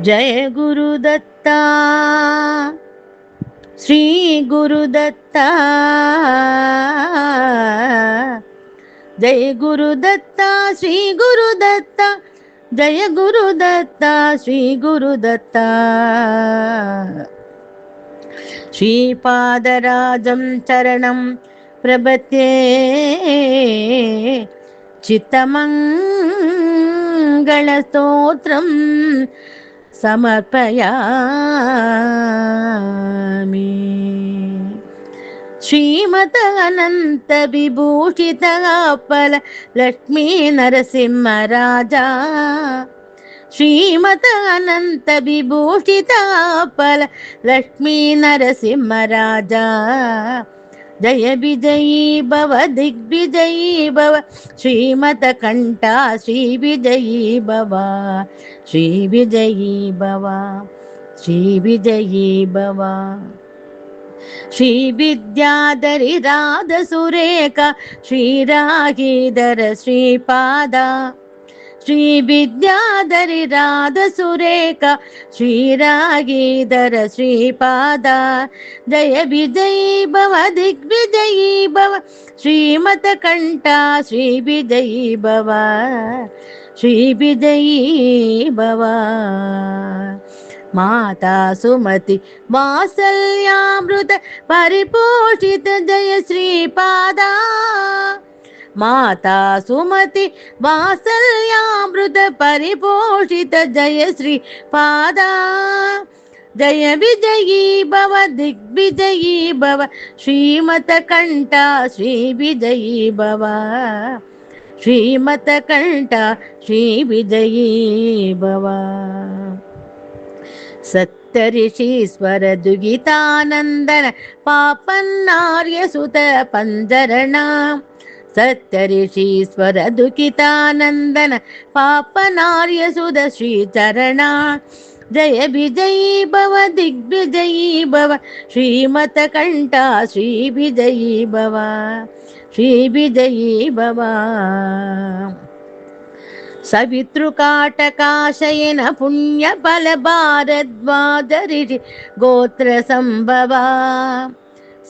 जय गुरुदत्ता श्री गुरुदत्ता, जय गुरुदत्ता श्री गुरुदत्ता, जय गुरुदत्ता श्री गुरुदत्ता। श्रीपादराजं चरणं प्रपद्ये, चित्तमङ्गलस्तोत्रं समर्पयामि। श्रीमत अनंत विभूषित फल लक्ष्मी नरसिंह राजा, श्रीमत अनंत विभूषित फल लक्ष्मी नरसिंह राजा। जय विजयी भव दिग्विजयी भव, श्रीमत कंठा श्री विजयी भव, श्री विजयी भव, श्री विजयी भव। श्री विद्याधरी राध सुरेख श्रीरागीधर श्रीपादा, श्री विद्याधरी राध सुरेख श्रीरागीधर श्रीपादा। जय विजयी भव दिग्विजयी भव, श्रीमत कंठा श्री विजयी भव, श्री विजयी भव। माता सुमति वात्सल्यामृत परिपोषित जय श्रीपादा, माता सुमति वात्सल्यामृत परिपोषित जय श्रीपादा। जय विजयी भव दिग्विजयी भव, श्रीमत कंठा श्री विजयी भव, श्रीमत कंठा श्री विजयी भव। सप्तऋषीश्वर दुगितानंदन पापन्नार्य सुत पंजरणा, सप्तऋषीश्वर दुगितानंदन पापनार्य सुत श्रीचरणा। जय विजयी भव दिग्विजयी भव, श्रीमत कंठा श्री विजयी भव, श्री विजयी भव। सवितृकाटकाशयन पुण्य फल भारद्वाज ऋषि गोत्र संभवा,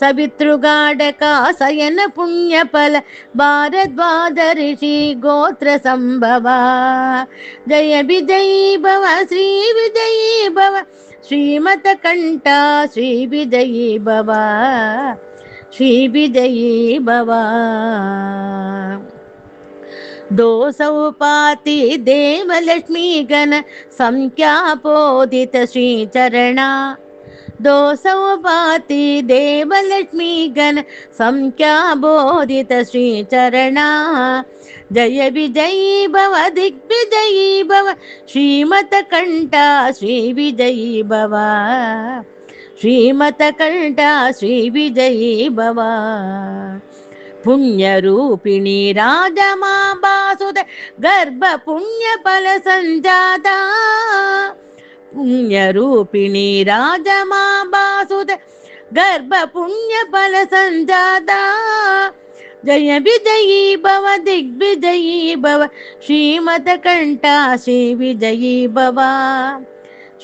सवितृकाटकाशयन पुण्य फल भारद्वाज ऋषि गोत्र संभवा। जय विजयी भव श्री विजयी भव, श्रीमत कंठा श्री विजयी भव, श्री विजयी भव। दो सौपाति देवलक्ष्मी गण संख्यापोदित श्री चरणा, दो सौपाति देवलक्ष्मी गण संख्याबोधित श्री चरणा। जय विजयी भव दिग्विजयी भव, श्रीमत कंठा श्री विजयी भव, श्रीमत कंठा श्री विजयी भव। पुण्य रूपिणी राजमाबासुत गर्भ पुण्य फल संजाता, पुण्य रूपिणी राजमाबासुत गर्भ पुण्य फल संजाता। जय विजयी भव दिग्विजयी भव, श्रीमत कंठा श्री विजयी भव,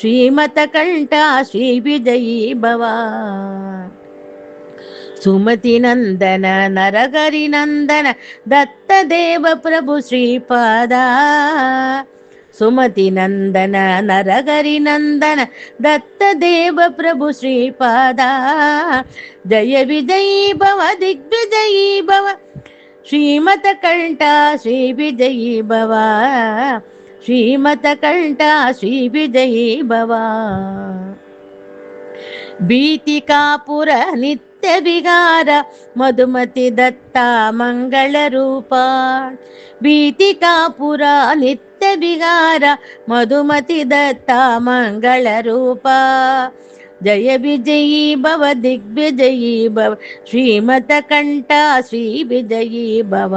श्रीमत कंठा श्री विजयी भव। सुमति नंदन नरहरि नंदन दत्त देव प्रभु श्रीपादा, सुमति नंदन नरहरि नंदन दत्त देव प्रभु श्रीपादा। जय विजयी भव दिग्विजयी भव, श्रीमत कंठा श्री विजयी भव, श्रीमत कंठा श्री विजयी भव। भीतिकापुर नित्य विहार मधुमति दत्ता मंगल रूपा, भीतिकापुर नित्य विहार मधुमति दत्ता मंगल रूपा। जय विजयी भव दिग्विजयी भव, श्रीमत कंठा श्री विजयी भव,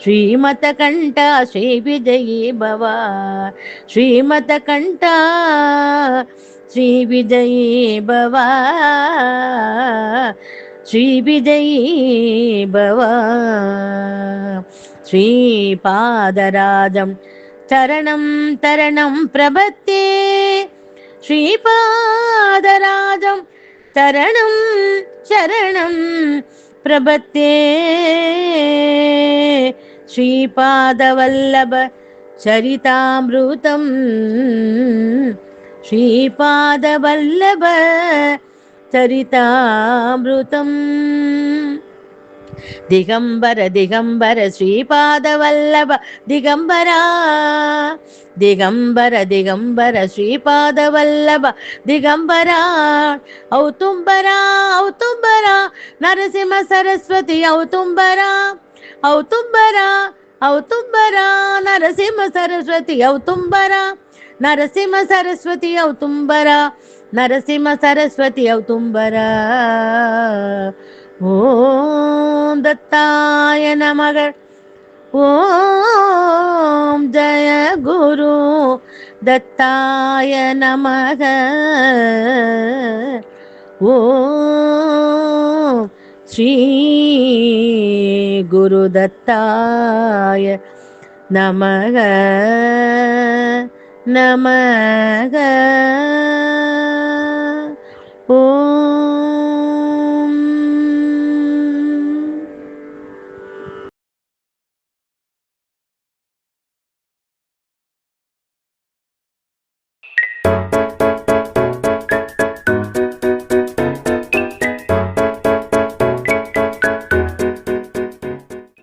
श्रीमत कंठा श्री विजयी भव, श्रीमत कंठा श्री विजयी भव, श्री विजयी भव। श्रीपादराजं चरणं तरणं प्रपद्ये, श्रीपादराजं चरणं शरणं प्रपद्ये। श्रीपादवल्लभ चरितामृतं, श्रीपादवल्लभ चरितामृतम्। दिगंबर दिगंबर श्रीपादवल्लभ दिगंबरा, दिगंबर दिगंबर श्रीपादवल्लभ दिगंबरा। औतुंबरा औतुंबरा नरसिंह सरस्वती औतुंबरा, औतुंबरा औतुंबरा नरसिंह सरस्वती औतुंबरा, नरसिंह सरस्वती औतुंबरा, नरसिंह सरस्वती औतुंबरा। ओम दत्ताय नमः, ओम जय गुरु दत्ताय नमः, ओम श्री गुरुदत्ताय नमः, नमः। ओम